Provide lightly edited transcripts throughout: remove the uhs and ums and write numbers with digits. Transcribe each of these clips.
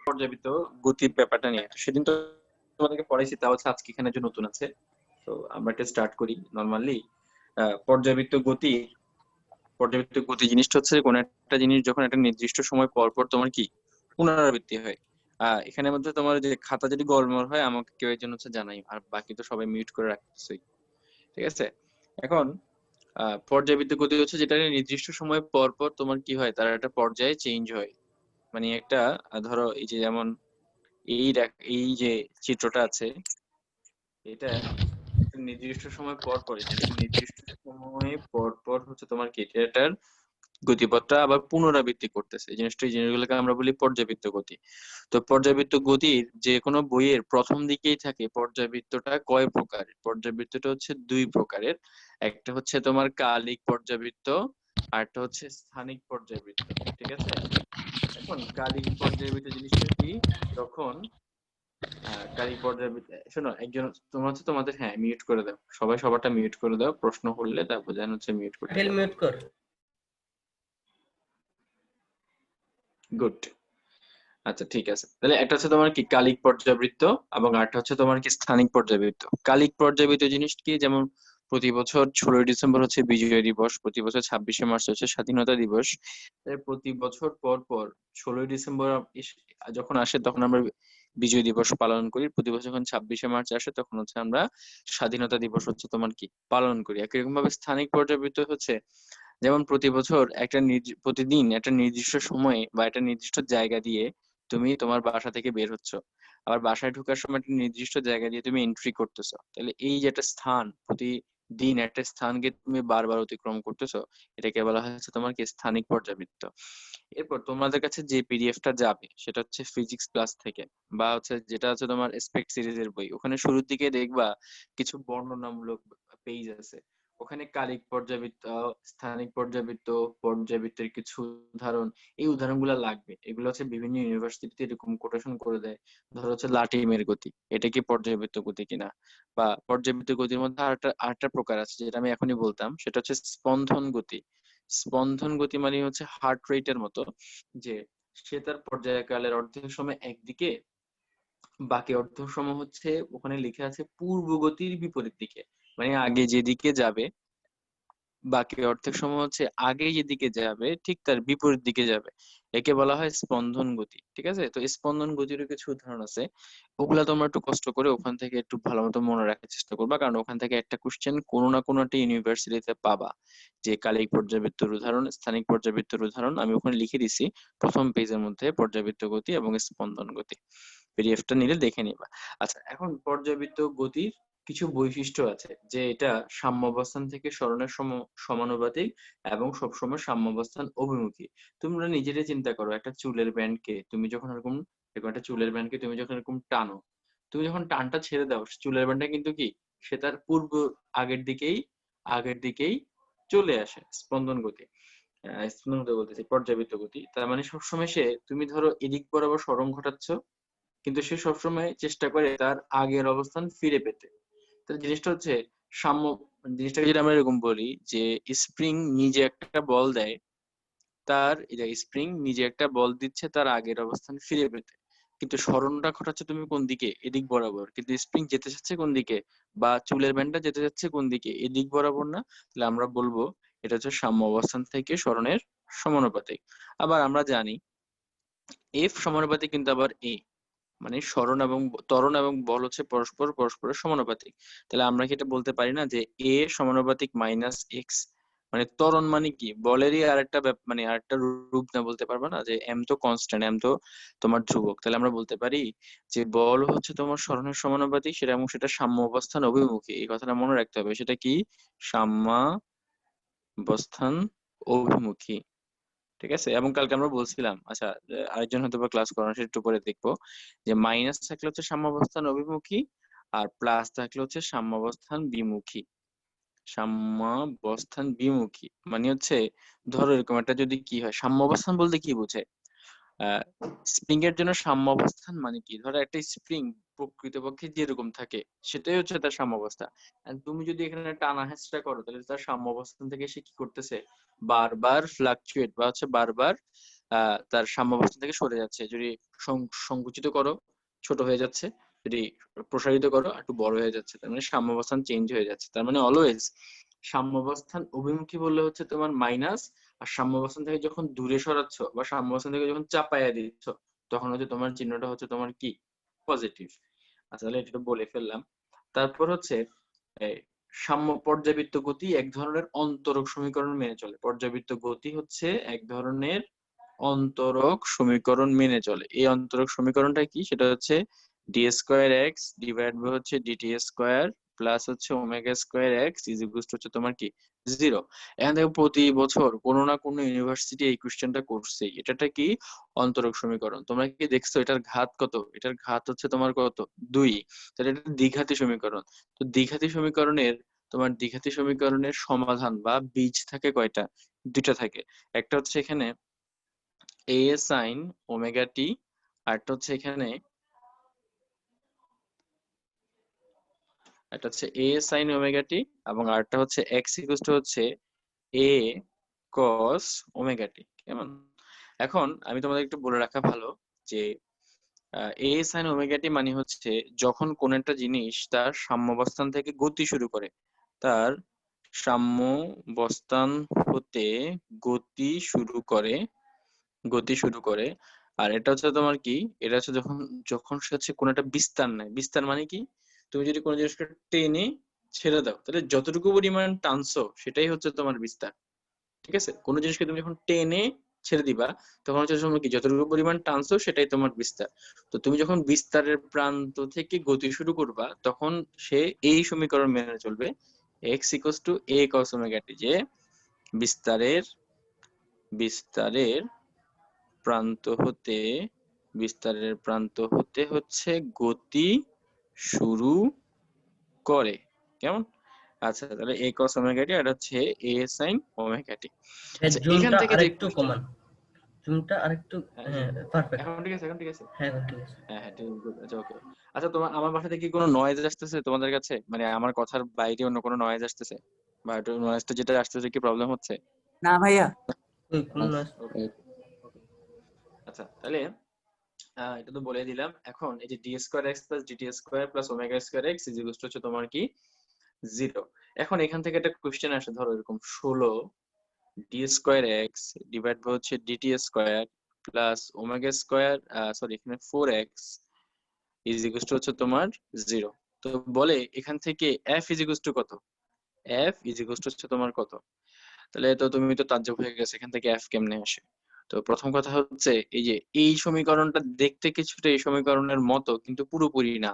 পর্যাবৃত্ত গতির ব্যাপারটা নিয়ে। সেদিন তো তোমাদেরকে পড়াইছি, তা হচ্ছে আজকে এখানে যে নতুন আছে। তো আমরা একটা স্টার্ট করি নরমালি। পর্যাবৃত্ত গতি, পর্যাবৃত্ত গতি জিনিসটা হচ্ছে কোন একটা জিনিস যখন একটা নির্দিষ্ট সময় পর পর তোমার কি পুনরাবৃত্তি হয়। এখানের মধ্যে তোমার যে খাতা যদি গোলমাল হয় আমাকে কেউ একজন হচ্ছে জানাই, আর বাকি তো সবাই মিউট করে রাখতেছি। ঠিক আছে। এখন পর্যাবৃত্ত গতি হচ্ছে যেটা নির্দিষ্ট সময় পর পর তোমার কি হয়, তার একটা পর্যায়ে চেঞ্জ হয়। মানে একটা ধরো এই যে যেমন এই যে চিত্রটা আছে, এটা একটা নির্দিষ্ট সময় পর পর, এটা একটা নির্দিষ্ট সময়ে পর পর হচ্ছে তোমার কি এটার গতিপথটা আবার পুনরাবৃত্তি করতেছে। এই জিনিসটা, এই জিনিসগুলোকে আমরা বলি পর্যাবৃত্ত গতি। তো পর্যাবৃত্ত গতির যে কোনো বইয়ের প্রথম দিকেই থাকে পর্যাবৃত্তটা কয় প্রকারের। পর্যাবৃত্তটা হচ্ছে দুই প্রকারের। একটা হচ্ছে তোমার কালিক পর্যাবৃত্ত, আর একটা হচ্ছে স্থানিক পর্যাবৃত্ত। ঠিক আছে। এখন কালিক পর্যাবৃত্ত জিনিসটা কি, যখন কালিক পর্যাবৃত্ত, শোনো একজন, তোমার হচ্ছে তোমাদের, হ্যাঁ মিউট করে দাও, সবাই সবারটা মিউট করে দাও, প্রশ্ন করলে তারপর যেন হচ্ছে মিউট করতে ফিল পারো। মিউট কর। গুড। আচ্ছা ঠিক আছে, তাহলে একটা হচ্ছে তোমার কি কালিক পর্যাবৃত্ত, এবং আরেকটা হচ্ছে তোমার কি স্থানিক পর্যাবৃত্ত। কালিক পর্যাবৃত্ত জিনিস কি, যেমন প্রতি বছর 16ই ডিসেম্বর হচ্ছে বিজয় দিবস, প্রতি বছর 26শে মার্চ হচ্ছে স্বাধীনতা দিবস। তাই প্রতি বছর পর পর 16ই ডিসেম্বর যখন আসে তখন আমরা বিজয় দিবস পালন করি। প্রতি বছর যখন 26শে মার্চ আসে তখন হচ্ছে আমরা স্বাধীনতা দিবস হচ্ছে তোমার কি পালন করি। একই রকম ভাবে স্থানিক পর্যাবৃত্ত হচ্ছে যেমন প্রতি বছর প্রতিদিন একটা নির্দিষ্ট সময়ে বা একটা নির্দিষ্ট জায়গা দিয়ে তুমি তোমার বাসা থেকে বের হচ্ছ, আবার বাসায় ঢোকার সময় একটা নির্দিষ্ট জায়গা দিয়ে তুমি এন্ট্রি করতেছো। তাহলে এই যে একটা স্থান, প্রতিদিন একটা স্থানকে তুমি বারবার অতিক্রম করতেছো, এটাকে বলা হচ্ছে তোমার কি স্থানিক পর্যাবৃত্ত। এরপর তোমাদের কাছে যে পিডিএফটা যাবে সেটা হচ্ছে ফিজিক্স ক্লাস থেকে, বা হচ্ছে যেটা হচ্ছে তোমার স্পেক সিরিজের বই, ওখানে শুরুর দিকে দেখবা কিছু বর্ণনামূলক পেজ আছে। ওখানে কালিক পর্যাবৃত্ত, স্থানিক পর্যাবৃত্ত, পর্যাবৃত্তের কিছু উদাহরণ, এই উদাহরণগুলো লাগবে। এগুলো হচ্ছে বিভিন্ন ইউনিভার্সিটিতে এরকম কোটেশন করে দেয়। ধরো হচ্ছে লাটিমের গতি, এটা কি পর্যাবৃত্ত গতি কিনা। বা পর্যাবৃত্ত গতির মধ্যে আরেকটা প্রকার আছে যেটা আমি এখনই বলতাম, সেটা হচ্ছে স্পন্দন গতি। স্পন্দন গতি মানে হচ্ছে হার্ট রেটের মতো, যে সে তার পর্যায়কালের অর্ধেক সময় একদিকে, বাকি অর্ধ সময় হচ্ছে ওখানে লিখে আছে পূর্ব গতির বিপরীত দিকে, মানে আগে যেদিকে যাবে বাকি অর্ধেক সময় হচ্ছে আগে যেদিকে যাবে ঠিক তার বিপরীত দিকে যাবে। একে বলা হয় স্পন্দন গতি। ঠিক আছে। তো স্পন্দন গতিরও কিছু উদাহরণ আছে, ওগুলা তোমরা একটু কষ্ট করে ওখান থেকে একটু ভালো মতো মনে রাখার চেষ্টা করবা, কারণ ওখান থেকে একটা কোশ্চেন কোনো না কোনো একটা ইউনিভার্সিটিতে পাবা। যে কালিক পর্যাবৃত্তের উদাহরণ, স্থানিক পর্যাবৃত্তের উদাহরণ আমি ওখানে লিখে দিছি প্রথম পেজের মধ্যে, পর্যাবৃত্ত গতি এবং স্পন্দন গতি। পিডিএফটা নিলে দেখে নিবা। আচ্ছা, এখন পর্যাবৃত্ত গতির কিছু বৈশিষ্ট্য আছে, যে এটা সাম্যাবস্থান থেকে সরণের সমানুপাতিক এবং সবসময় সাম্যাবস্থান অভিমুখী। তোমরা নিজেরাই চিন্তা করো, একটা চুলের ব্যান্ডকে তুমি যখন এরকম, এরকম একটা চুলের ব্যান্ডকে তুমি যখন এরকম টানো, তুমি যখন টানটা ছেড়ে দাও চুলের ব্যান্ডটা কিন্তু কি সে তার আগের দিকেই আগের দিকেই চলে আসে। স্পন্দন গতি, স্পন্দন গতি বলতেছি, পর্যাবৃত্ত গতি তার মানে সবসময় সে, তুমি ধরো এদিক বরাবর সরণ ঘটাচ্ছ, কিন্তু সে সবসময় চেষ্টা করে তার আগের অবস্থান ফিরে পেতে। তো জিনিসটা হচ্ছে সাম্য। জিনিসটাকে যদি আমরা এরকম বলি যে স্প্রিং নিজে একটা বল দেয়, তার এই যে স্প্রিং নিজে একটা বল দিচ্ছে তার আগের অবস্থান ফিরে পেতে, কিন্তু সরণটা ঘটাচ্ছে তুমি কোন দিকে, এদিক বরাবর, কিন্তু স্প্রিং যেতে চাচ্ছে কোন দিকে, বা চুলের ব্যান্ডটা যেতে যাচ্ছে কোন দিকে, এদিক বরাবর না। তাহলে আমরা বলবো এটা হচ্ছে সাম্য অবস্থান থেকে সরণের সমানুপাতিক। আবার আমরা জানি এফ সমানুপাতিক কিন্তু আবার এ, মানে ত্বরণ এবং বল হচ্ছে পরস্পরের সমানুপাতিক। তাহলে আমরা কি এটা বলতে পারি না যে এ সমানুপাতিক মাইনাস এক্স, মানে ত্বরণ মানে কি বলেরই আরেকটা মানে আরেকটা রূপ, না বলতে পারবে না যে এম তো কনস্ট্যান্ট, এম তো তোমার ধ্রুবক। তাহলে আমরা বলতে পারি যে বল হচ্ছে তোমার সরণের সমানুপাতিক, সেটা এবং সেটা সাম্য অবস্থান অভিমুখী। এই কথাটা মনে রাখতে হবে, সেটা কি সাম্যাবস্থান অভিমুখী। ঠিক আছে। এবং কালকে আমরা বলছিলাম, আচ্ছা আরেকজন হয়তো বা ক্লাস করানো, সেটা একটু পরে দেখবো, যে মাইনাস থাকলে হচ্ছে সাম্যাবস্থান অভিমুখী, আর প্লাস থাকলে হচ্ছে সাম্যাবস্থান বিমুখী। সাম্যাবস্থান বিমুখী মানে হচ্ছে, ধরো এরকম একটা যদি কি হয়, সাম্যাবস্থান বলতে কি বোঝায়, স্প্রিং এর জন্য সাম্য অবস্থান মানে কি, ধরো একটা স্প্রিং প্রকৃতপক্ষে যেরকম থাকে সেটাই হচ্ছে তার সাম্য অবস্থা। আর তুমি যদি এখানে টানা হেঁচড়া করো তাহলে তার সাম্য অবস্থান থেকে সে কি করতেছে, বারবার ফ্লাকচুয়েট বা হচ্ছে বারবার তার সাম্যাবস্থা থেকে সরে যাচ্ছে। যদি সংকুচিত করো ছোট হয়ে যাচ্ছে, যদি প্রসারিত করো একটু বড় হয়ে যাচ্ছে, তার মানে সাম্যাবস্থান চেঞ্জ হয়ে যাচ্ছে। তার মানে অলওয়েজ সাম্যাবস্থান অভিমুখী বললে হচ্ছে তোমার মাইনাস, আর সাম্যাবস্থান থেকে যখন দূরে সরাচ্ছ বা সাম্যাবস্থান থেকে যখন চাপাইয়া দিচ্ছ তখন হচ্ছে তোমার চিহ্নটা হচ্ছে তোমার কি, পজিটিভ। আচ্ছা তাহলে এটা তো বলে ফেললাম। তারপর হচ্ছে এই সাম্য পর্যাবৃত্ত গতি এক ধরনের অন্তরক সমীকরণ মেনে চলে। পর্যাবৃত্ত গতি হচ্ছে এক ধরনের অন্তরক সমীকরণ মেনে চলে। এই অন্তরক সমীকরণটা কি, সেটা হচ্ছে D square x divide by হচ্ছে ডিটি স্কোয়ার প্লাস হচ্ছে omega square X is equal to হচ্ছে তোমার কি, জিরো। এখান থেকে প্রতি বছর কোনো না কোনো ইউনিভার্সিটি এই কোশ্চেনটা করছে। এটা কি, অন্তরক সমীকরণ। তোমরা কি দেখছো এটার ঘাত কত? এটার ঘাত হচ্ছে তোমার কত, 2। তাহলে এটা দ্বিঘাতী সমীকরণ। তো দ্বিঘাতী সমীকরণের, তোমার দ্বিঘাতী সমীকরণের সমাধান বা বীজ থাকে কয়টা? দুইটা থাকে। একটা হচ্ছে এখানে এ সাইন ওমেগা টি, আরটা হচ্ছে এখানে একটা হচ্ছে এ সাইন ওমেগা টি, এবং আরটা হচ্ছে এক্স ইকুয়াল টু হচ্ছে এ কস ওমেগা টি। কেমন? এখন আমি তোমাদের একটু বলে রাখা ভালো যে এ সাইন ওমেগা টি মানে হচ্ছে যখন কোন একটা জিনিস তার সাম্যাবস্থান থেকে গতি শুরু করে, তার সাম্যাবস্থান হতে গতি শুরু করে, গতি শুরু করে। আর এটা হচ্ছে তোমার কি, এটা হচ্ছে যখন, যখন সে হচ্ছে কোন একটা বিস্তার নেয়। বিস্তার মানে কি, তুমি যদি কোনো জিনিসকে টেনে ছেড়ে দাও তাহলে যতটুকু পরিমাণ টানছো সেটাই হচ্ছে তোমার বিস্তার। ঠিক আছে, কোনো জিনিসকে তুমি যখন টেনে ছেড়ে দিবা তখন হচ্ছে তোমার কি, যতটুকু পরিমাণ টানছো সেটাই তোমার বিস্তার। তো তুমি যখন বিস্তারের প্রান্ত থেকে গতি শুরু করবা তখন সে এই সমীকরণ মেনে চলবে, x equals to a cos omega t, যে বিস্তারের বিস্তারের প্রান্ত হতে, বিস্তারের প্রান্ত হতে হচ্ছে গতি শুরু করে। কেমন? আচ্ছা তাহলে a cos ওমেগা টি, আর হচ্ছে a sin ওমেগা টি। হ্যাঁ, আচ্ছা এখান জুমটা থেকে যে আরেকটু কোশ্চেন, কমান, জুমটা আরেকটু। হ্যাঁ হ্যাঁ, পারফেক্ট। এখন ঠিক আছে, এখন ঠিক আছে। হ্যাঁ, এখন ঠিক আছে। হ্যাঁ হ্যাঁ ঠিক আছে, good, আচ্ছা ওকে। আচ্ছা তোমার আমার বাসা থেকে কি কোনো নয়েজ আসতেছে তোমাদের কাছে, মানে আমার কথার বাইরে অন্য কোনো নয়েজ আসতেছে, বা একটু নয়েজটা যেটা আসতেছে কি প্রবলেম হচ্ছে? না ভাইয়া। ওই কোন নাচ? ওকে ওকে। আচ্ছা তাহলে এটা তো বলে দিলাম। এখন এই যে D square X plus DT square plus omega square X is equal to হচ্ছে তোমার কি, জিরো। এখন এখান থেকে একটা কোশ্চেন আসে, ধরো এরকম 16 d square x divide by হচ্ছে DT square plus omega square, sorry এখানে 4x ইজ ইকুয়াল টু হচ্ছে তোমার জিরো। তো বলে এখান থেকে এফ ইজ ইকুয়াল টু কত, এফ ইজ ইকুয়াল টু হচ্ছে তোমার কত? তাহলে তো তুমি তো তাজ্জব হয়ে গেছে এখান থেকে এফ কেমনে আসে। তো প্রথম কথা হচ্ছে এই যে এই সমীকরণটা দেখতে কিছুটা এই সমীকরণের মতো কিন্তু পুরোপুরি না।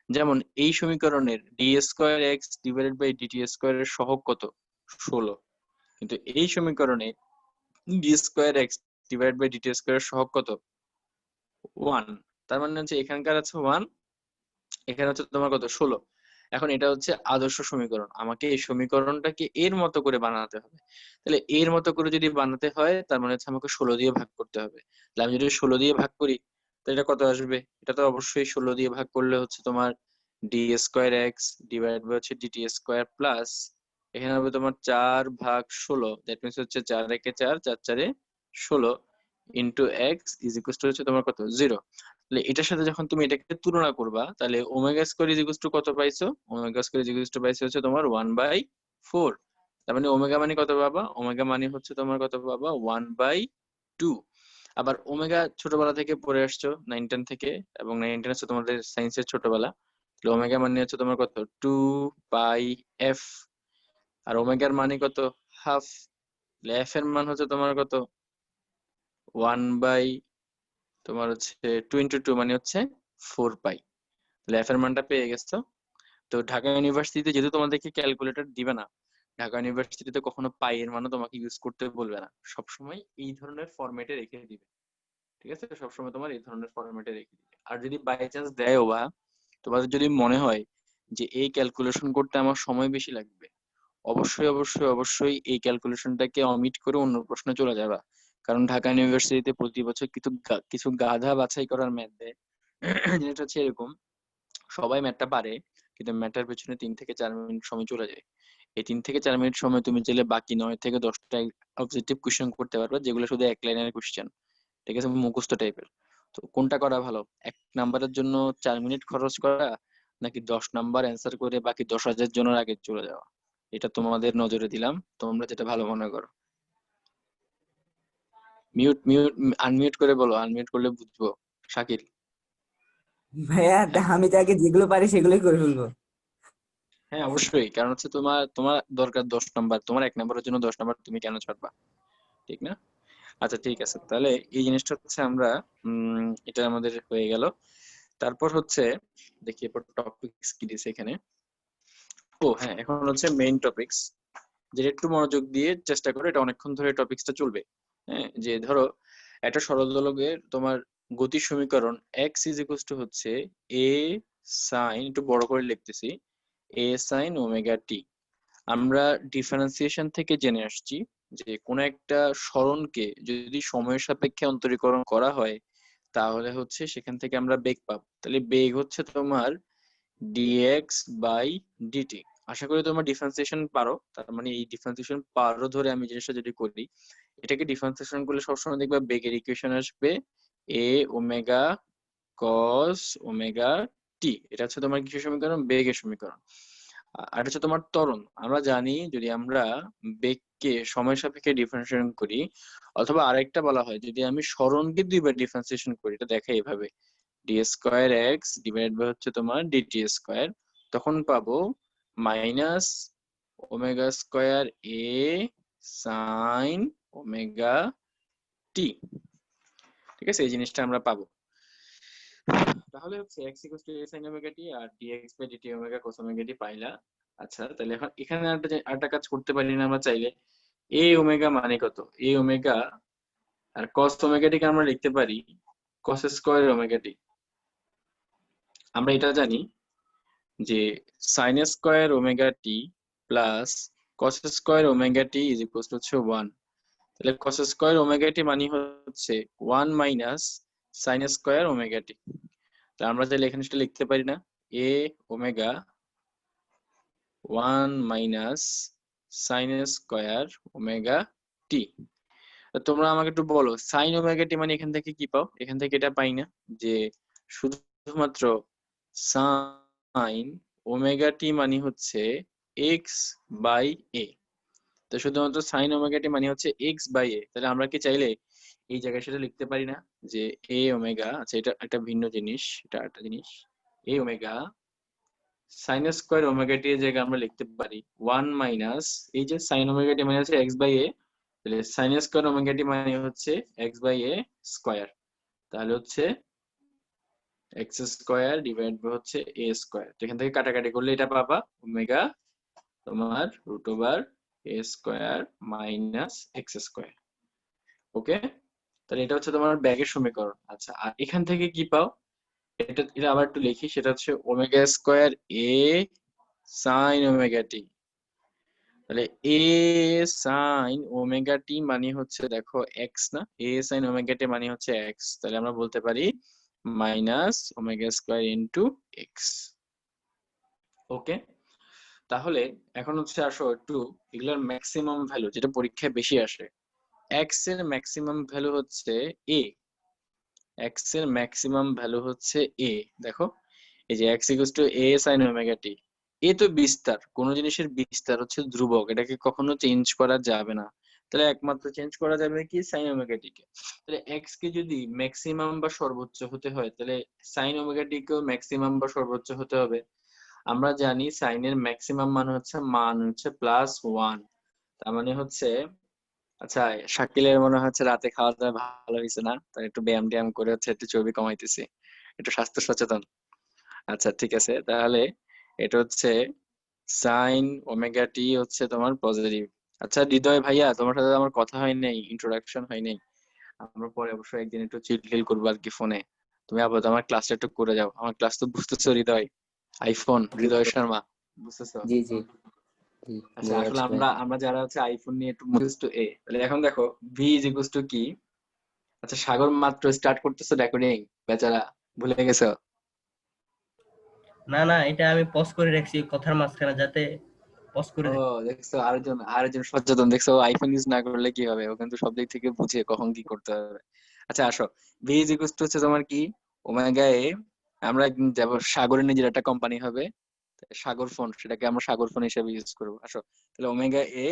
যেমন এই সমীকরণের D square X divided by DT square এর সহগ কত, 16। কিন্তু এই সমীকরণে D square x divide by DT square এর সহগ কত, 1। তার মানে হচ্ছে এখানকার আছে 1, এখানে হচ্ছে তোমার কত, 16। এখন এটা হচ্ছে আদর্শ সমীকরণ, আমাকে এই সমীকরণটাকে এর মতো করে বানাতে হবে। তাহলে এর মতো করে যদি বানাতে হয় তার মানে হচ্ছে আমাকে 16 দিয়ে ভাগ করতে হবে। তাহলে আমি যদি 16 দিয়ে ভাগ করি তাহলে এটা কত আসবে? এটা তো অবশ্যই 16 দিয়ে ভাগ করলে হচ্ছে তোমার D square x divide by হচ্ছে ডিটি স্কোয়ার প্লাস, এখানে হবে তোমার 4/16, দ্যাট মিনস হচ্ছে 4 একে 4, 4 4 16 into x is equal to হচ্ছে তোমার কত, 0। তাহলে এটার সাথে যখন তুমি এটাকে তুলনা করবা তাহলে omega square is equal two কত পাইছো, omega square is equal two পাইছো হচ্ছে তোমার 1/4। তার মানে ওমেগা মানে কত পাবা, ওমেগা মানে হচ্ছে তোমার কত পাবা, 1/2। আবার ওমেগা ছোটবেলা থেকে পড়ে আসছো 9 10 থেকে, এবং 9 10 হচ্ছে তোমাদের সায়েন্সের ছোটবেলা। তাহলে ওমেগা মানে হচ্ছে তোমার কত, 2 পাই এফ। আর ওমেগার মানে কত, হাফ। এফ এর মান হচ্ছে তোমার কত, 1 বাই তোমার হচ্ছে 2 × 2 মানে হচ্ছে 4 পাই। তাহলে এফ এর মানটা পেয়ে গেছো। তো ঢাকা ইউনিভার্সিটিতে যেহেতু তোমাদেরকে ক্যালকুলেটর দিবে না, ঢাকা ইউনিভার্সিটিতে কখনো পাই এর মানও তোমাকে ইউজ করতে বলবে না, সবসময় এই ধরনের ফরম্যাটে রেখে দিবে। ঠিক আছে, সবসময় তোমার এই ধরনের ফরম্যাটে রেখে দিবে। আর যদি বাই চান্স দেয়ও বা তোমাদের যদি মনে হয় যে এই ক্যালকুলেশন করতে আমার সময় বেশি লাগবে, অবশ্যই অবশ্যই অবশ্যই এই ক্যালকুলেশনটাকে অমিট করে অন্য প্রশ্নে চলে যাবা। কারণ ঢাকা ইউনিভার্সিটিতে প্রতি বছর কিছু গাধা বাছাই করার ম্যাথ দেয়। জিনিসটা হচ্ছে এরকম, সবাই ম্যাথটা পারে কিন্তু ম্যাথটার পেছনে 3 থেকে 4 মিনিট সময় চলে যায়। এই 3 থেকে 4 মিনিট সময় তুমি চাইলে বাকি 9 থেকে 10টা অবজেক্টিভ কোশ্চেন করতে পারবে যেগুলো শুধু এক লাইনের কোশ্চেন। ঠিক আছে, মুখস্থ টাইপের। তো কোনটা করা ভালো, 1 নাম্বারের জন্য 4 মিনিট খরচ করা, নাকি 10 নাম্বার অ্যান্সার করে বাকি 10,000 জনের আগে চলে যাওয়া? এটা তোমাদের নজরে দিলাম, তোমরা যেটা ভালো মনে করো। মিউট মিউট আনমিউট করে বলো, আনমিউট করলে বুঝবো। শাকিল। ভাইয়া হ্যাঁ আমি তো আগে যেগুলো পারি সেগুলোই করে ফেলবো। হ্যাঁ অবশ্যই, কারণ হচ্ছে তোমার তোমার দরকার 10 নাম্বার, তোমার 1 নাম্বারের জন্য 10 নাম্বার তুমি কেন ছাড়বা, ঠিক না? আচ্ছা ঠিক আছে, তাহলে এই জিনিসটা হচ্ছে আমরা এটা আমাদের হয়ে গেল। তারপর হচ্ছে দেখি এরপর টপিকস কি দিছে এখানে। ও হ্যাঁ, এখন হচ্ছে মেইন টপিকস, যেটা একটু মনোযোগ দিয়ে চেষ্টা করো, এটা অনেকক্ষণ ধরে টপিকসটা চলবে। হ্যাঁ, যে ধরো একটা সরল দোলকের তোমার গতি সমীকরণ x ইজ ইকুয়ালস টু হচ্ছে a সাইন, একটু বড় করে লিখতেছি, a সাইন ওমেগা টি। আমরা ডিফারেন্সিয়েশন থেকে জেনে আসছি যে কোন একটা সরণকে যদি সময়ের সাপেক্ষে অন্তরীকরণ করা হয় তাহলে হচ্ছে সেখান থেকে আমরা বেগ পাবো। তাহলে বেগ হচ্ছে তোমার dx বাই dt। আশা করি তোমরা ডিফারেন্সিয়েশন পারো, তার মানে এই ডিফারেন্সিয়েশন পারো ধরে আমি জিনিসটা যদি করি, এটাকে ডিফারেন্সিয়েশন করলে সবসময় দেখবা বেগের ইকুয়েশন আসবে a ওমেগা কস ওমেগা টি। এটা হচ্ছে তোমার কিসের সমীকরণ, বেগের সমীকরণ। আর এটা হচ্ছে তোমার ত্বরণ। আমরা জানি যদি আমরা বেগকে সময় সাপেক্ষে ডিফারেন্সিয়েশন করি, অথবা আরেকটা বলা হয় যদি আমি সরণকে দুইবার ডিফারেন্সিয়েশন করি, এটা দেখাই এভাবে, D square x divide by হচ্ছে তোমার ডিটি স্কোয়ার, তখন পাবো minus omega square A sine omega T. ঠিক আছে, এই জিনিসটা আমরা পাবো। তাহলে হচ্ছে x equals to a sin omega t আর dx বাই dt omega cos omega t পাইলা। আচ্ছা তাহলে এখন এখানে আরেকটা কাজ করতে পারি না আমরা চাইলে, a ওমেগা মানে কত, a ওমেগা আর cos ওমেগা t কে আমরা লিখতে পারি cos স্কয়ার ওমেগা t। আমরা এটা জানি যে sin square omega t plus cos square omega t is equals to হচ্ছে 1। তাহলে cos স্কয়ার ওমেগা t মানে হচ্ছে 1 minus sin square omega t। তাহলে আমরা চাইলে এখানে সেটা লিখতে পারি না, a omega 1 minus sine square omega t. তোমরা আমাকে একটু বলো সাইন ওমেগা টি মানে এখান থেকে কি পাও, এখান থেকে এটা পাই না যে শুধুমাত্র সাইন ওমেগা টি মানে হচ্ছে এক্স বাই এ। তো শুধুমাত্র সাইন ওমেগা টি মানে হচ্ছে এক্স বাই এ। তাহলে আমরা কি চাইলে এই জায়গায় সেটা লিখতে পারি না যে এ ওমেগা, আচ্ছা এটা একটা ভিন্ন জিনিস, এটা একটা জিনিস, এ ওমেগা সাইন স্কয়ার ওমেগা টি এর জায়গায় আমরা লিখতে পারি 1 মাইনাস, এই যে সাইন ওমেগা টি মানে হচ্ছে এক্স বাই এ, তাহলে সাইন স্কয়ার ওমেগা টি মানে হচ্ছে এক্স বাই এ স্কয়ার। তাহলে হচ্ছে এক্স স্কয়ার ডিভাইড বাই হচ্ছে এ স্কয়ার। এখান থেকে কাটাকাটি করলে এটা পাবা ওমেগা তোমার root over a square minus x square. ওকে, তাহলে এটা হচ্ছে তোমার ব্যাগের সমীকরণ। আচ্ছা আর এখান থেকে কি পাও, এটা আবার একটু লিখি, সেটা হচ্ছে omega square a sine omega t. তাহলে এ সাইন ওমেগা টি মানে হচ্ছে দেখো এক্স না, এ সাইন ওমেগা টি মানে হচ্ছে এক্স, তাহলে আমরা বলতে পারি minus omega square into x. Okay, তাহলে এখন হচ্ছে আসো একটু এগুলোর ম্যাক্সিমাম ভ্যালু যেটা পরীক্ষায় বেশি আসে, এক্স এর ম্যাক্সিমাম ভ্যালু হচ্ছে এ, এক্স এর ম্যাক্সিমাম ভ্যালু হচ্ছে এ। দেখো এই যে x equals to A sine omega t, a তো বিস্তার, কোন জিনিসের বিস্তার হচ্ছে ধ্রুবক, এটাকে কখনো চেঞ্জ করা যাবে না। তাহলে একমাত্র চেঞ্জ করা যাবে কি সাইন ওমেগা টি কে। তাহলে এক্স কে যদি ম্যাক্সিমাম বা সর্বোচ্চ হতে হয় তাহলে সাইন ওমেগা টি কেও ম্যাক্সিমাম বা সর্বোচ্চ হতে হবে। আমরা জানি সাইনের ম্যাক্সিমাম মান হচ্ছে প্লাস ওয়ান। তার মানে হচ্ছে, আচ্ছা শাকিলের মনে হচ্ছে রাতে খাওয়া দাওয়া ভালো হয়েছে না, তাই একটু ব্যায়াম ট্যায়াম করে হচ্ছে একটু চর্বি কমাইতেছি, একটু স্বাস্থ্য সচেতন। আচ্ছা ঠিক আছে, তাহলে এটা হচ্ছে সাইন ওমেগা টি হচ্ছে তোমার পজিটিভ। আচ্ছা হৃদয় ভাইয়া, তোমার সাথে আমার কথা হয় নাই, ইন্ট্রোডাকশন হয় নাই। আমরা পরে অবশ্যই একদিন একটু চিল করবো আর কি ফোনে। তুমি আপাতত আমার ক্লাসটা একটু করে যাও, আমার ক্লাস তো বুঝতেছো হৃদয়, আইফোন জি হৃদয় শর্মা, বুঝতেছো? জি জি জি, আচ্ছা বুঝতে আসলে পারছি ভাই। আমরা যারা হচ্ছে আইফোন নিয়ে একটু ইকুয়ালস টু এ, তাহলে এখন দেখো ভি ইজ ইকুয়ালস টু কি। আচ্ছা সাগর মাত্র স্টার্ট করতেছো রেকর্ডিং, বেচারা ভুলে গেছো। না না, এটা আমি পজ করে রাখছি কথার মাঝখানে, যাতে পজ করে ও দিই। দেখছো, আরেকজন আরেকজন সচেতন, দেখছো আইফোন ইউজ না করলে কি হবে, ও কিন্তু সব দিক থেকে বুঝে কখন কি করতে হবে। আচ্ছা আসো, ভি ইজ ইকুয়াল টু হচ্ছে তোমার কি ওমেগা এ। আমরা একদিন যাব সাগরের নিজের একটা কোম্পানি হবে, সাগর ফোন, সেটাকে আমরা সাগর ফোন হিসেবে ইউজ করবো। আসো, তাহলে ওমেগা এ।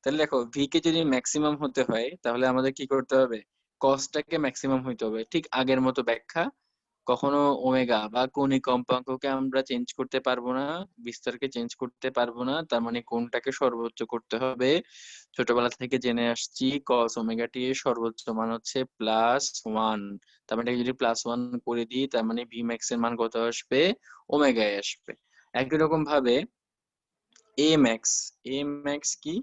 তাহলে দেখো ভি কে যদি ম্যাক্সিমাম হতে হয় তাহলে আমাদের কি করতে হবে, কসটাকে ম্যাক্সিমাম হইতে হবে। ঠিক আগের মতো ব্যাখ্যা, কখনো ওমেগা বা কৌণিক কম্পাঙ্ককে আমরা চেঞ্জ করতে পারবো না, বিস্তারকে চেঞ্জ করতে পারবো না, তার মানে কোনটাকে সর্বোচ্চ করতে হবে। ছোটবেলা থেকে জেনে আসছি কস ওমেগা টি এর সর্বোচ্চ মান হচ্ছে +1। তার মানে যদি +1 করে দিই তার মানে ভি ম্যাক্স এর মান কত আসবে, ওমেগায় আসবে। একই রকম ভাবে এ ম্যাক্স, এ ম্যাক্স কি,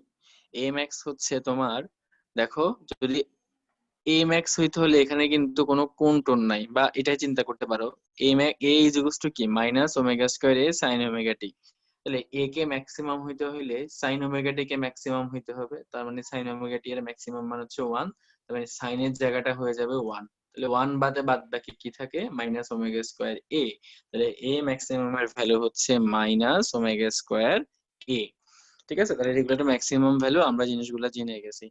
এ ম্যাক্স হচ্ছে তোমার, দেখো যদি এ ম্যাক্স হইতে হলে এখানে কিন্তু কোনো কোণ টোন নাই, বা এটাই চিন্তা করতে পারো, a max a is equals to কি -ওমেগা square a sine omega t. তাহলে এ কে ম্যাক্সিমাম হইতে হইলে সাইন ওমেগা টি কে ম্যাক্সিমাম হইতে হবে, তার মানে সাইন ওমেগা টি এর ম্যাক্সিমাম মান হচ্ছে 1, তার মানে সাইনের জায়গাটা হয়ে যাবে 1। তাহলে 1 বাদে বাদ বাকি কি থাকে, -ওমেগা স্কয়ার এ। তাহলে এ ম্যাক্সিমাম এর ভ্যালু হচ্ছে -ওমেগা স্কয়ার এ। ঠিক আছে, তাহলে এগুলো একটা ম্যাক্সিমাম ভ্যালু, আমরা জিনিসগুলো জেনে গেছি।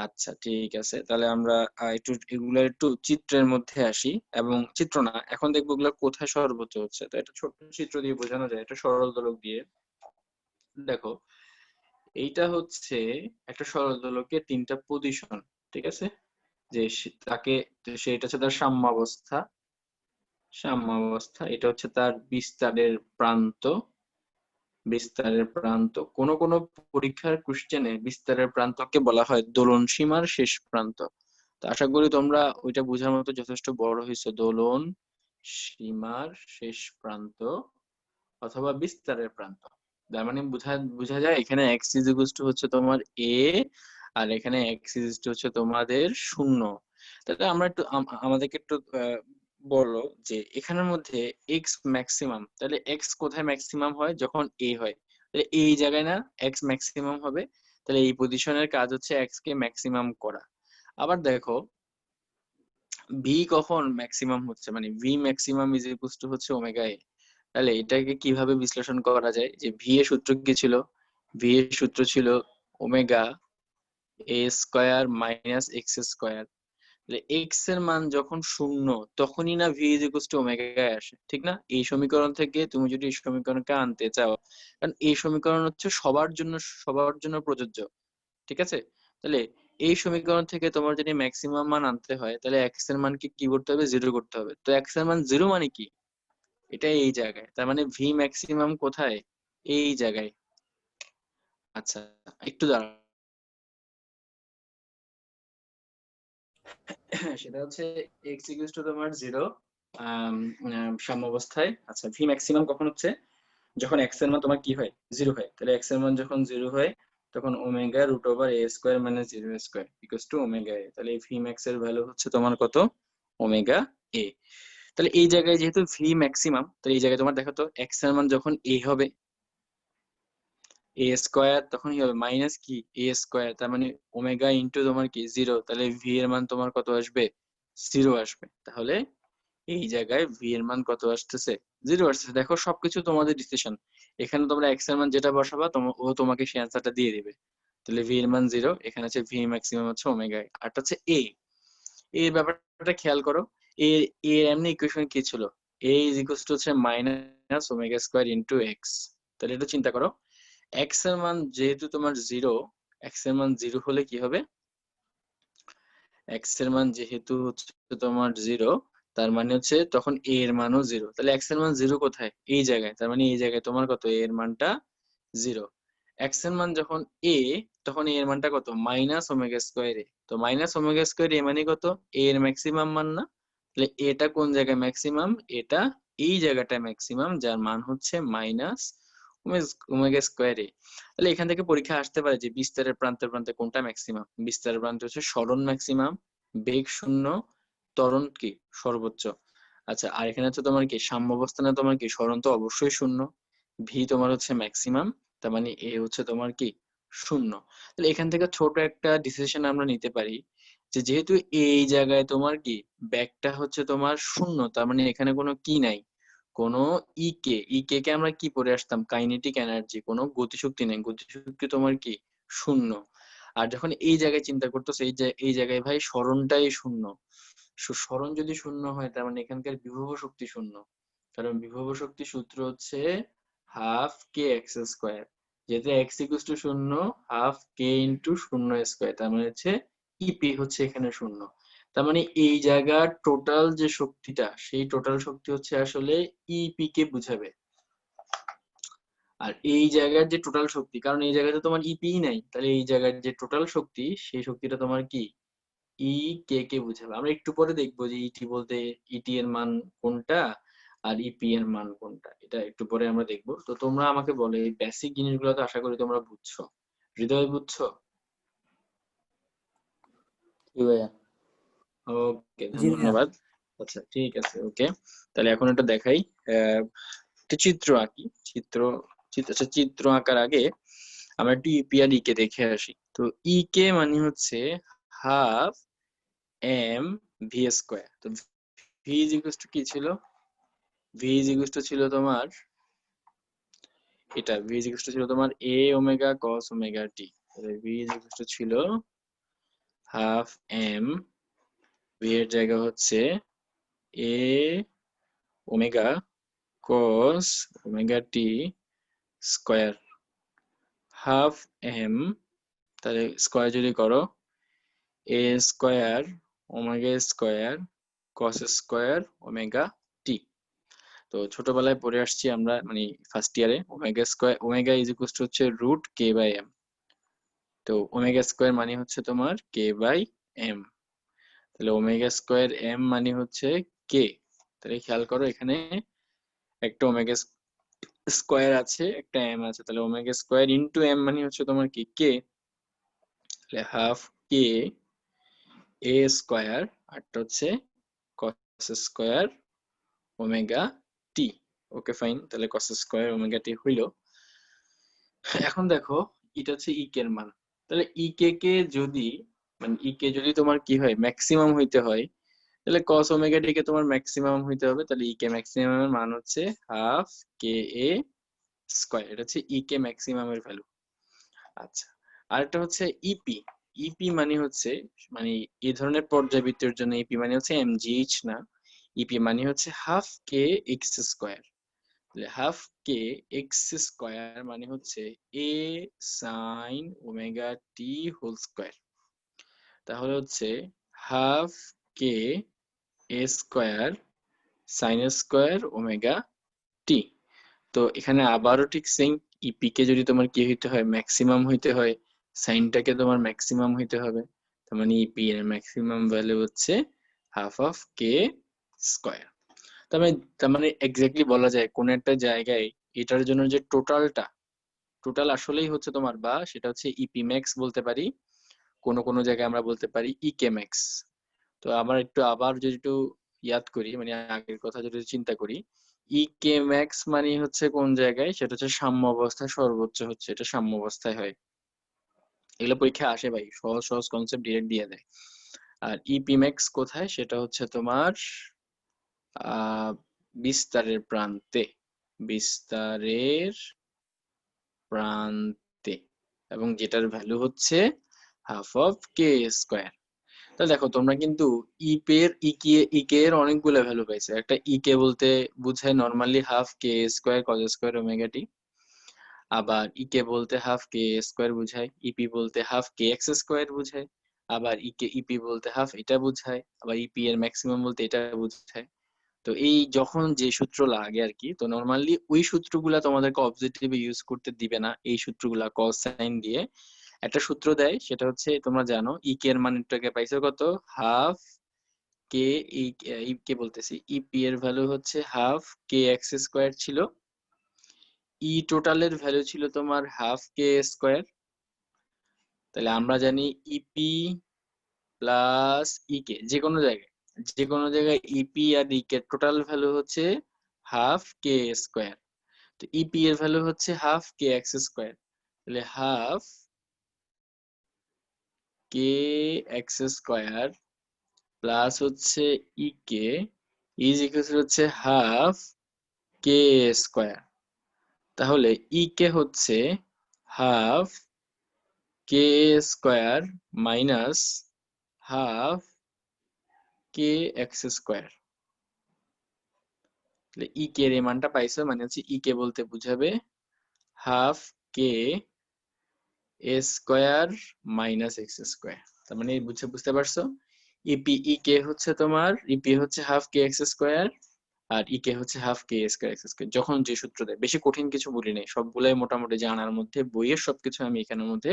আচ্ছা ঠিক আছে, তাহলে আমরা একটু এগুলো একটু চিত্রের মধ্যে আসি, এবং চিত্র না, এখন দেখবো এগুলো কোথায় সর্বোচ্চ হচ্ছে। তো এটা ছোট্ট চিত্র দিয়ে বোঝানো যায়, এটা সরল দোলক দিয়ে। দেখো, এইটা হচ্ছে একটা সরল দোলকের 3টা পজিশন, ঠিক আছে, যে তাকে, সেটা হচ্ছে তার সাম্যাবস্থা, সাম্যাবস্থা, এটা হচ্ছে তার বিস্তারের প্রান্ত, বিস্তারের প্রান্ত। কোন কোন পরীক্ষার কোশ্চেনে বিস্তারের প্রান্তকে বলা হয় দোলন সীমার শেষ প্রান্ত। তো আশা করি তোমরা ওইটা বোঝার মতো যথেষ্ট বড় হয়েছে, দোলন সীমার শেষ প্রান্ত অথবা বিস্তারের প্রান্ত। তার মানে বোঝা বোঝা যায় এখানে এক্স ইজ ইকুয়াল টু হচ্ছে তোমার এ, আর এখানে এক্স ইজ টু হচ্ছে তোমাদের 0। তাহলে আমরা একটু আমাদেরকে একটু বলো যে এখানের মধ্যে এক্স ম্যাক্সিমাম, তাহলে এক্স কোথায় ম্যাক্সিমাম হয়, যখন এ হয়, তাহলে এই জায়গায় না এক্স ম্যাক্সিমাম হবে। তাহলে এই পজিশনের কাজ হচ্ছে এক্স কে ম্যাক্সিমাম করা। আবার দেখো ভি কখন ম্যাক্সিমাম হচ্ছে, মানে V maximum is equal to হচ্ছে ওমেগা এ। তাহলে এটাকে কিভাবে বিশ্লেষণ করা যায়, যে ভি এর সূত্র কি ছিল, ভি এর সূত্র ছিল ওমেগা এ স্কয়ার এক্স স্কয়ার। তাহলে এক্স এর মান যখন 0 তখনই না V is equal two omega আসে, ঠিক না? এই সমীকরণ থেকে তুমি যদি এই সমীকরণকে আনতে চাও, কারণ এই সমীকরণ হচ্ছে সবার জন্য প্রযোজ্য, ঠিক আছে? তাহলে এই সমীকরণ থেকে তোমার যদি ম্যাক্সিমাম মান আনতে হয় তাহলে এক্স এর মানকে কি করতে হবে, 0 করতে হবে। তো এক্স এর মান 0 মানে কি, এটা এই জায়গায়, তার মানে ভি ম্যাক্সিমাম কোথায়, এই জায়গায়। আচ্ছা, একটু দাঁড়াও। সেটা হচ্ছে এক্স ইকুয়ালস টু তোমার 0 সাম্যাবস্থায়। আচ্ছা, ভি ম্যাক্সিমাম কখন হচ্ছে, যখন এক্স এর মান তোমার কি হয়, 0 হয়। তাহলে এক্স এর মান যখন 0 হয় তখন omega root over a square -0 square equals to omega a. তাহলে এই ভি ম্যাক্স এর ভ্যালু হচ্ছে তোমার কত, ওমেগা এ। তাহলে এই জায়গায় যেহেতু ভি ম্যাক্সিমাম, তাহলে এই জায়গায় তোমার দেখো তো এক্স এর মান যখন এ হবে, এ স্কয়ার, তখন কি হবে মাইনাস কি এ স্কয়ার, তার মানে ওমেগা ইনটু তোমার কি 0, তাহলে ভি এর মান তোমার কত আসবে, 0 আসবে। তাহলে এই জায়গায় ভি এর মান কত আসতেছে, 0 আসতেছে। দেখো সবকিছু তোমাদের ডিসিশন, এখানে তোমরা এক্স এর মান যেটা বসাবা ও তোমাকে সেই অ্যান্সারটা দিয়ে দিবে। তাহলে ভি এর মান 0, এখানে আছে ভি ম্যাক্সিমাম হচ্ছে ওমেগা, আর হচ্ছে এ। এর ব্যাপারটা খেয়াল করো, এ এর এমনি ইকুয়েশন কি ছিল, এ ইজ ইকুয়ালস টু হচ্ছে -ওমেগা স্কয়ার ইনটু এক্স। তাহলে একটু চিন্তা করো, এক্স এর মান যেহেতু তোমার 0, এক্স এর মান 0 হলে কি হবে, এক্স এর মান যেহেতু হচ্ছে তোমার 0, তার মানে হচ্ছে তখন এ এর মানও 0। তাহলে এক্স এর মান 0 কোথায়, এই জায়গায়, তার মানে এই জায়গায় তোমার কত, এ এর মানটা 0। এক্স এর মান যখন এ, তখন এ এর মানটা কত, -ওমেগা স্কয়ার এ। তো -ওমেগা স্কয়ার এ মানে কত, এ এর ম্যাক্সিমাম মান না? তাহলে এটা কোন জায়গায় ম্যাক্সিমাম, এটা এই জায়গাটায় ম্যাক্সিমাম, যার মান হচ্ছে -ওমেগা স্কয়ার এ। তাহলে এখান থেকে পরীক্ষা আসতে পারে যে বিস্তারের প্রান্তে প্রান্তে কোনটা ম্যাক্সিমাম। বিস্তারের প্রান্তে হচ্ছে সরণ ম্যাক্সিমাম, বেগ 0, ত্বরণ কি সর্বোচ্চ। আচ্ছা, আর এখানে হচ্ছে তোমার কি সাম্যাবস্থানে তোমার কি সরণ তো অবশ্যই 0, ভি তোমার হচ্ছে ম্যাক্সিমাম, তার মানে এ হচ্ছে তোমার কি 0। তাহলে এখান থেকে ছোট একটা ডিসিশন আমরা নিতে পারি, যে যেহেতু এই জায়গায় তোমার কি ব্যাগটা হচ্ছে তোমার 0, তার মানে এখানে কোনো কি নাই, কোনো কে আমরা কি পড়ে আসতাম, কাইনেটিক এনার্জি, কোনো গতিশক্তি নেই, গতিশক্তি তোমার কি 0। আর যখন এই জায়গায় চিন্তা করতেছো, এই জায়গায় ভাই স্মরণটাই শূন্য। স্মরণ যদি শূন্য হয় তার মানে এখানকার বিভব শক্তি শূন্য, কারণ বিভব শক্তি সূত্র হচ্ছে হাফ কে এক্স স্কোয়ার, যেহেতু এক্স ইকুয়াল টু শূন্য, হাফ কে ইন্টু শূন্য স্কোয়ার, তার মানে হচ্ছে ইপি হচ্ছে এখানে শূন্য। তার মানে এই জায়গার টোটাল যে শক্তিটা, সেই টোটাল শক্তি হচ্ছে আসলে ইপি কে বুঝাবে। আর এই জায়গার যে টোটাল শক্তি, কারণ এই জায়গাতে তোমার ইপি নাই, তাহলে এই জায়গার যে টোটাল শক্তি, সেই শক্তিটা তোমার কি ই কে কে বুঝাবে। আমরা একটু পরে দেখবো যে ইটি বলতে ইটি এর মান কোনটা আর ইপি এর মান কোনটা, এটা একটু পরে আমরা দেখবো। তো তোমরা আমাকে বলো, এই বেসিক জিনিসগুলো তো আশা করি তোমরা বুঝছো, হৃদয় বুঝছো? জি ভাইয়া। ওকে, জি ভাইয়া। ধন্যবাদ। আচ্ছা ঠিক আছে, ওকে। তাহলে এখন এটা দেখাই, একটা চিত্র আঁকি। আচ্ছা, চিত্র আঁকার আগে আমরা একটু ইপি আর ই কে দেখে আসি। তো ই কে মানে হচ্ছে হাফ এম ভি স্কোয়ার। তো ভি ইজ ইকুয়াল টু কি ছিল? ভি ইজ ইকুয়াল টু ছিল তোমার এটা, ভি ইজ ইকুয়াল টু ছিল তোমার এ ওমেগা কস ওমেগা টি। তাহলে ভি ইজ ইকুয়াল টু ছিল হাফ এম, ভি এর জায়গা হচ্ছে a omega cos omega t square, half m, তাহলে স্কোয়ার যদি করো a square omega square cos square omega t. তো ছোটবেলায় পড়ে আসছি আমরা, মানে ফার্স্ট ইয়ারে, omega square, omega is equal to হচ্ছে রুট কে বাই এম। তো ওমেগা স্কোয়ার মানে হচ্ছে তোমার কে বাই এম, তাহলে ওমেগা স্কোয়ার এম মানে হচ্ছে কে। তাহলে খেয়াল করো এখানে একটা ওমেগা স্কোয়ার আছে, একটা এম আছে, তাহলে ওমেগা স্কোয়ার ইন্টু এম মানে হচ্ছে তোমার কি কে, তাহলে হাফ কে এ স্কোয়ার, আরটা হচ্ছে কস স্কোয়ার ওমেগা টি। ওকে ফাইন, তাহলে কস স্কোয়ার ওমেগা টি হইলো। এখন দেখো এটা হচ্ছে ই কে এর মান, তাহলে ই কে কে যদি, মানে ই কে যদি তোমার কি হয় ম্যাক্সিমাম হইতে হয়, তাহলে কস ওমেগা টি কে তোমার ম্যাক্সিমাম হইতে হবে। তাহলে ই কে ম্যাক্সিমাম এর মান হচ্ছে হাফ কে এ স্কোয়ার, এটা হচ্ছে ই কে ম্যাক্সিমাম এর ভ্যালু। আচ্ছা, আরেকটা হচ্ছে ইপি। ইপি মানে হচ্ছে, মানে এই ধরনের পর্যাবৃত্তের জন্য ইপি মানে হচ্ছে এমজিএইচ না, ইপি মানে হচ্ছে হাফ কে এক্স স্কোয়ার। হাফ কে এক্স স্কোয়ার মানে হচ্ছে এ সাইন ওমেগা টি হোল স্কোয়ার, তাহলে হচ্ছে হাফ কে এ square sine square omega t. তো এখানে আবারও ঠিক সেম, ইপি কে যদি তোমার কি হইতে হয় ম্যাক্সিমাম হইতে হয়, সাইনটাকে তোমার ম্যাক্সিমাম হইতে হবে, তার মানে ইপি এর ম্যাক্সিমাম ভ্যালু হচ্ছে হাফ অফ কে স্কোয়ার। তার মানে এক্স্যাক্টলি বলা যায় কোন একটা জায়গায় এটার জন্য যে টোটাল আসলেই হচ্ছে তোমার, বা সেটা হচ্ছে ইপি ম্যাক্স বলতে পারি, কোন কোন জায়গায় আমরা বলতে পারি ইকে ম্যাক্স। তো আমরা একটু আবার যদি একটু ইয়াদ করি, মানে আগের কথা যদি চিন্তা করি, ইকে ম্যাক্স মানে হচ্ছে কোন জায়গায়, সেটা হচ্ছে সাম্য অবস্থায় সর্বোচ্চ হচ্ছে, এটা সাম্য অবস্থায় হয়। এগুলো পরীক্ষায় আসে ভাই, সহজ সহজ কনসেপ্ট ডিরেক্ট দিয়ে দেয়। আর ইপি ম্যাক্স কোথায়, সেটা হচ্ছে তোমার আহ বিস্তারের প্রান্তে, বিস্তারের প্রান্তে, এবং যেটার ভ্যালু হচ্ছে হাফ অফ কে স্কোয়ার। তাহলে দেখো তোমরা কিন্তু ইকে এর অনেকগুলো ভ্যালু পাইছো। একটা ইকে বলতে বুঝায় নর্মালি হাফ কে স্কোয়ার কজ স্কোয়ার ওমেগা টি, আবার ইকে বলতে হাফ কে স্কোয়ার বুঝায়, ইপি বলতে হাফ কে এক্স স্কোয়ার বুঝায়, আবার ইপি বলতে হাফ এটা বুঝায়, আবার ইপি এর ম্যাক্সিমাম বলতে এটা বুঝায়। তো এই যখন যে সূত্র লাগে আর কি, তো নর্মালি ওই সূত্রগুলা তোমাদেরকে অবজেক্টিভে ইউজ করতে দিবে না, এই সূত্রগুলা কস সাইন দিয়ে একটা সূত্র দেয়, সেটা হচ্ছে তোমরা জানো ই কে এর মানটাকে পাইছো কত, হাফ কে, ই কে বলতেছি, ইপি এর ভ্যালু হচ্ছে হাফ কে এক্স স্কোয়ার ছিল, ই টোটালের ভ্যালু ছিল তোমার হাফ কে স্কোয়ার। তাহলে আমরা জানি ইপি প্লাস ই কে যে কোনো জায়গায় ইপি আর ই কে টোটাল ভ্যালু হচ্ছে হাফ কে স্কোয়ার। তো ইপি এর ভ্যালু হচ্ছে হাফ কে এক্স স্কোয়ার, তাহলে হাফ কে এক্স স্কোয়ার প্লাস হচ্ছে ই কে ইজ ইকুয়াল হচ্ছে হাফ কে স্কোয়ার। তাহলে ই কে হচ্ছে হাফ কে স্কোয়ার মাইনাস হাফ কে এক্স স্কোয়ার। তাহলে ই কে এর এই মানটা পাইছো, মানে হচ্ছে ই কে বলতে বুঝাবে হাফ কে এ স্কোয়ার মাইনাস এক্স স্কোয়ার। তার মানে বুঝতে পারছো, ইপি ই কে হচ্ছে তোমার, ইপি হচ্ছে হাফ কে এক্স স্কোয়ার আর ই কে হচ্ছে হাফ কে স্কোয়ার এক্স স্কোয়ার। যখন যে সূত্র দেয়, বেশি কঠিন কিছু বলি নাই, সবগুলাই মোটামুটি জানার মধ্যে, বইয়ের সবকিছু আমি এখানের মধ্যে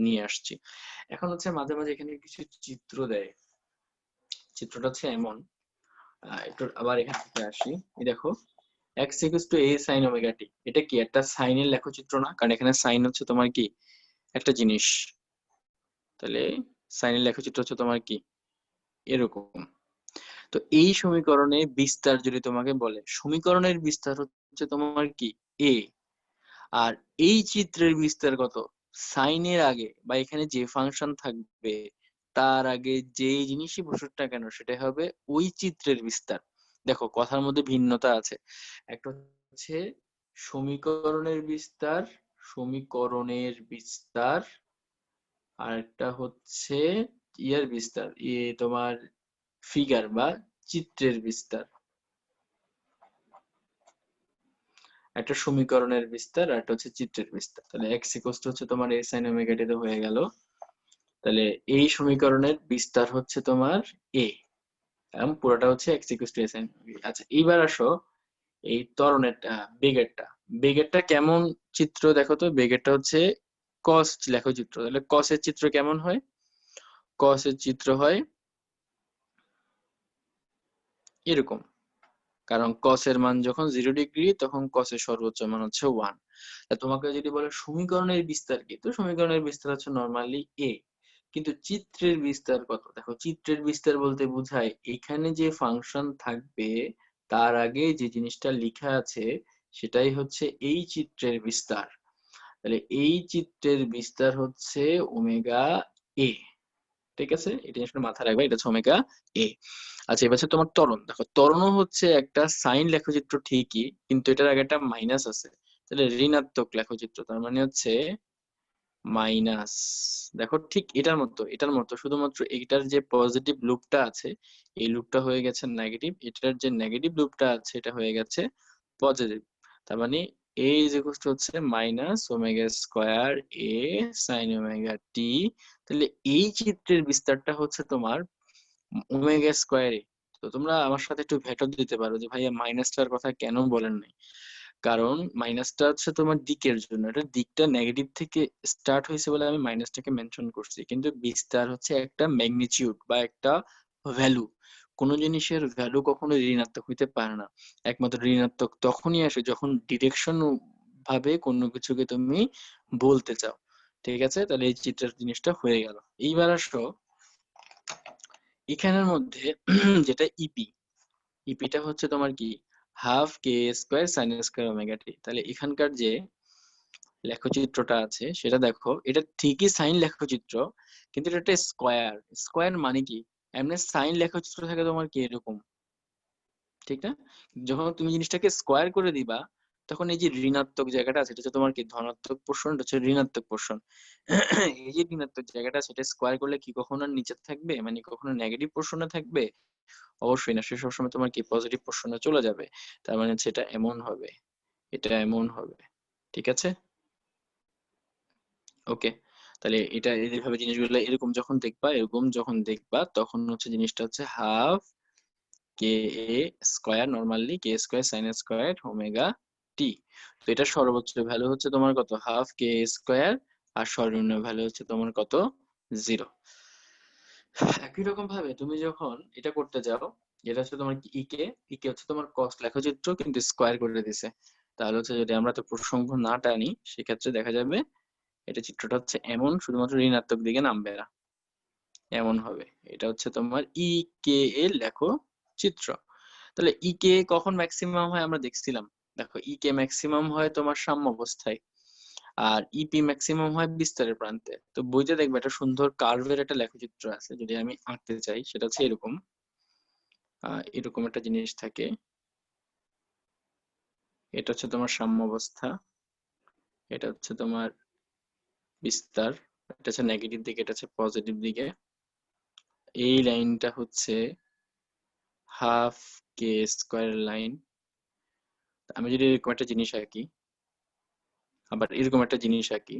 নিয়ে আসছি। এখন হচ্ছে মাঝে মাঝে এখানে কিছু চিত্র দেয়, চিত্রটা হচ্ছে এমন, একটু আবার এখান থেকে আসি। এই দেখো x equals to a sin omega t, এটা কি একটা সাইনের লেখচিত্র না? কারণ এখানে সাইন হচ্ছে তোমার কি একটা জিনিস, তাহলে সাইনের লেখচিত্র হচ্ছে তোমার কি এরকম। তো এই সমীকরণে বিস্তার যদি তোমাকে বলে, সমীকরণের বিস্তার হচ্ছে তোমার কি a, আর এই চিত্রের বিস্তার কত? সাইনের আগে বা এখানে যে ফাংশন থাকবে তার আগে যেই জিনিসই বসুক না কেন সেটা হবে ওই চিত্রের বিস্তার। দেখো কথার মধ্যে ভিন্নতা আছে, একটা হচ্ছে সমীকরণের বিস্তার, সমীকরণের বিস্তার, আর একটা হচ্ছে ইয়ার বিস্তার, তোমার ফিগার বা চিত্রের বিস্তার। একটা সমীকরণের বিস্তার আর একটা হচ্ছে চিত্রের বিস্তার। তাহলে এক্স ইকুয়ালস টু হচ্ছে তোমার এ সাইন ওমেগা টি হয়ে গেল। তাহলে এই সমীকরণের বিস্তার হচ্ছে তোমার এ, এবং পুরোটা হচ্ছে X equals to A sine. আচ্ছা এইবার আসো এই ত্বরণেরটা, বেগেরটা। বেগেরটা কেমন চিত্র দেখো তো, বেগেরটা হচ্ছে কস লেখচিত্র। তাহলে কসের চিত্র কেমন হয়? কসের চিত্র হয় এরকম, কারণ cos এর মান যখন 0 ডিগ্রি তখন cos এর সর্বোচ্চ মান হচ্ছে 1। তা তোমাকে যদি বলে সমীকরণের বিস্তার কি, তো সমীকরণের বিস্তার হচ্ছে নরমালি a, কিন্তু চিত্রের বিস্তার কত? দেখো চিত্রের বিস্তার বলতে বোঝায় এখানে যে ফাংশন থাকবে তার আগে যে জিনিসটা লেখা আছে সেটাই হচ্ছে এই চিত্রের বিস্তার। তাহলে এই চিত্রের বিস্তার হচ্ছে ওমেগা a। ঠিক আছে, এটা জিনিসটা মাথায় রাখবে, এটা হচ্ছে ওমেগা এ। আচ্ছা এবার হচ্ছে তোমার ত্বরণ। দেখো ত্বরণও হচ্ছে একটা সাইন লেখচিত্র ঠিকই, কিন্তু এটার আগে একটা মাইনাস আছে, তাহলে ঋণাত্মক লেখচিত্র, তার মানে হচ্ছে মাইনাস। দেখো ঠিক এটার মতো শুধুমাত্র এটার যে পজিটিভ লুপটা আছে এই লুপটা হয়ে গেছে নেগেটিভ, এটার যে নেগেটিভ লুপটা আছে এটা হয়ে গেছে পজিটিভ। তার মানে a ইজ ইকুয়ালস টু হচ্ছে minus omega square a sine omega t. তাহলে এই চিত্রের বিস্তারটা হচ্ছে তোমার ওমেগা স্কয়ারে। তো তোমরা আমার সাথে একটু ভেটো দিতে পারো যে ভাইয়া মাইনাসটার কথা কেন বলেন নাই? কারণ মাইনাসটা হচ্ছে তোমার দিকের জন্য, এটা দিকটা নেগেটিভ থেকে স্টার্ট হয়েছে বলে আমি মাইনাসটাকে মেনশন করছি, কিন্তু বিস্তার হচ্ছে একটা ম্যাগনিটিউড বা একটা ভ্যালু। কোন জিনিসের ভ্যালু কখনো ঋণাত্মক হইতে পারে না, একমাত্র ঋণাত্মক তখনই আসে যখন ডিরেকশন ভাবে কোনো কিছুকে তুমি বলতে চাও। ঠিক আছে, তাহলে এই চিত্রের জিনিসটা হয়ে গেল। এইবার আসো এখানের মধ্যে যেটা ইপি, ইপিটা হচ্ছে তোমার কি হাফ কে square sine square omega t. তাহলে এখানকার যে লেখচিত্রটা আছে সেটা দেখো, এটা ঠিকই সাইন লেখচিত্র কিন্তু এটা একটা স্কোয়ার। স্কোয়ার মানে কি, এমনি সাইন লেখচিত্র থাকে তোমার কি এরকম, ঠিক না? যখন তুমি জিনিসটাকে স্কোয়ার করে দিবা তখন এই যে ঋণাত্মক জায়গাটা আছে এটা হচ্ছে তোমার কি ধনাত্মক পোর্শন, এটা হচ্ছে ঋণাত্মক পোর্শন। এই যে ঋণাত্মক জায়গাটা সেটা স্কোয়ার করলে কি কখনো নিচে থাকবে, মানে কখনো নেগেটিভ পোর্শনে থাকবে? অবশ্যই না, সে সবসময় তোমার কি পজিটিভ পোর্শনে চলে যাবে। তার মানে হচ্ছে এটা এমন হবে, এটা এমন হবে। ঠিক আছে, ওকে। তাহলে এটা এইভাবে জিনিসগুলো এরকম যখন দেখবা, এরকম যখন দেখবা তখন হচ্ছে জিনিসটা হচ্ছে হাফ কে এ স্কয়ার, নরমালি কে square sine square omega t. তো এটা সর্বোচ্চ ভ্যালু হচ্ছে তোমার কত, হাফ কে স্কয়ার, আর সর্বনিম্ন ভ্যালু হচ্ছে তোমার কত, 0। একই রকম ভাবে তুমি যখন এটা করতে যাও, এটা হচ্ছে তোমার কি ইকে, ইকে হচ্ছে তোমার কস লেখচিত্র কিন্তু স্কয়ার করে দিছে। তাহলে হচ্ছে যদি আমরা তো প্রসঙ্গ না টানি সেক্ষেত্রে দেখা যাবে এটা চিত্রটা হচ্ছে এমন, শুধুমাত্র ঋণাত্মক দিকে নামবে না, এমন হবে। এটা হচ্ছে তোমার ই কে এর লেখো চিত্র। তাহলে ই কে কখন ম্যাক্সিমাম হয় আমরা দেখছিলাম। দেখো ই কে ম্যাক্সিমাম হয় তোমার সাম্য অবস্থায়, আর ইপি ম্যাক্সিমাম হয় বিস্তারের প্রান্তে। তো বইতে দেখবে একটা সুন্দর কার্ভের একটা লেখচিত্র আছে, যদি আমি আঁকতে চাই সেটা হচ্ছে এরকম, এরকম একটা জিনিস থাকে। এটা হচ্ছে তোমার সাম্য অবস্থা, এটা হচ্ছে তোমার বিস্তার, এটা হচ্ছে নেগেটিভ দিকে, এটা হচ্ছে পজিটিভ দিকে। এই লাইনটা হচ্ছে হাফ কে স্কোয়ার লাইন। আমি যদি এরকম একটা জিনিস আঁকি, আবার এরকম একটা জিনিস আঁকি,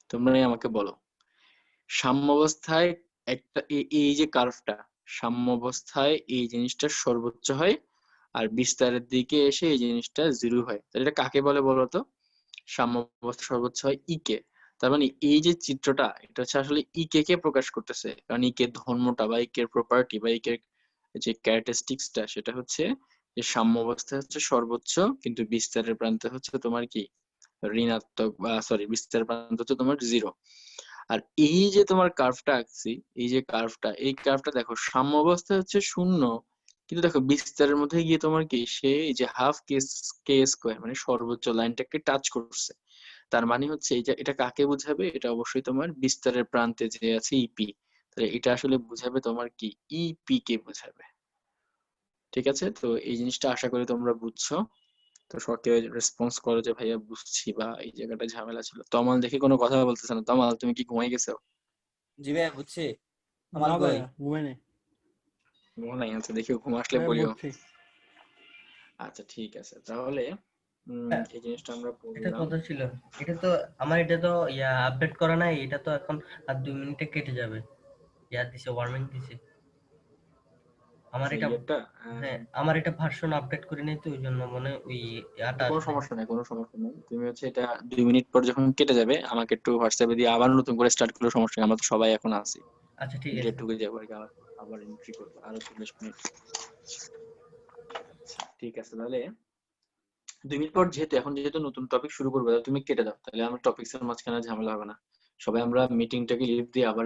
তোমরাই আমাকে বলো সাম্যাবস্থায় একটা এই যে কার্ভটা, সাম্যাবস্থায় এই জিনিসটা সর্বোচ্চ হয় আর বিস্তারের দিকে এসে এই জিনিসটা জিরো হয়, তাহলে এটা কাকে বলে বলো তো? সাম্যাবস্থা সর্বোচ্চ হয় ইকে। তার মানে এই যে চিত্রটা, এটা হচ্ছে আসলে ইকে কে প্রকাশ করতেছে, কারণ ইকে ধর্মটা বা ইকের প্রপার্টি বা ইকের যে ক্যারেক্টারিস্টিক্সটা সেটা হচ্ছে যে সাম্যাবস্থা হচ্ছে সর্বোচ্চ, কিন্তু বিস্তারের প্রান্তে হচ্ছে তোমার কি ঋণাত্মক, বা সরি বিস্তারের প্রান্ত হচ্ছে তোমার জিরো। আর এই যে তোমার কার্ভটা আঁকছি, এই যে কার্ভটা, এই কার্ভটা দেখো সাম্যাবস্থা হচ্ছে শূন্য, কিন্তু দেখো বিস্তারের মধ্যে গিয়ে তোমার কি সে এই যে হাফ কে কে স্কোয়ার মানে সর্বোচ্চ লাইনটাকে টাচ করছে। তার মানে হচ্ছে এই যে এটা কাকে বোঝাবে? এটা অবশ্যই তোমার বিস্তারের প্রান্তে যে আছে ইপি, তাহলে এটা আসলে বোঝাবে তোমার কি ইপি কে বোঝাবে। ঠিক আছে, তো এই জিনিসটা আশা করি তোমরা বুঝছো। তো সবাইকে রেসপন্স করো যে ভাইয়া বুঝছি, বা এই জায়গাটা ঝামেলা ছিল। তমাল দেখি কোনো কথা বলতেছে না। তমাল তুমি কি ঘুমাই গেছো? জি ভাইয়া বুঝছি। আমার না কই? ভাইয়া ঘুমাই নেই। ঘুমাই আছে, দেখি ঘুম আসলে হ্যাঁ বলিও। বুঝছি। আচ্ছা ঠিক আছে, তাহলে হ্যাঁ, এই জিনিসটা আমরা এটা বললাম। কথা ছিল। এটা তো আমার এটা তো আপডেট করা নাই, এটা তো এখন আর 2 মিনিটে কেটে যাবে। দিছে, ওয়ার্নিং দিছে। আমার এটা, ইয়েটা হ্যাঁ আমার এটা ভার্সন আপডেট করে নাই তো ওই জন্য মনে হয় ওই ইয়াটা কোনো আসে নাই। সমস্যা নাই, কোনো সমস্যা নাই। তুমি হচ্ছে এটা 2 মিনিট পর যখন কেটে যাবে আমাকে একটু হোয়াটসঅ্যাপে দিয়ে আবার নতুন করে স্টার্ট করলে সমস্যা নেই, আমরা তো সবাই এখন আছি। আচ্ছা ঠিক ডিলেট আছে। ঢুকে যাবো আর কি, আবার আবার এন্ট্রি করবো আরো 40 মিনিট। আচ্ছা ঠিক আছে, তাহলে 2 মিনিট পর যেহেতু এখন যেহেতু নতুন টপিক শুরু করবে, তাহলে তুমি কেটে দাও, তাহলে আমার টপিক্স এর মাঝখানে ঝামেলা হবে না। সবাই আমরা মিটিংটাকে লিভ দিয়ে আবার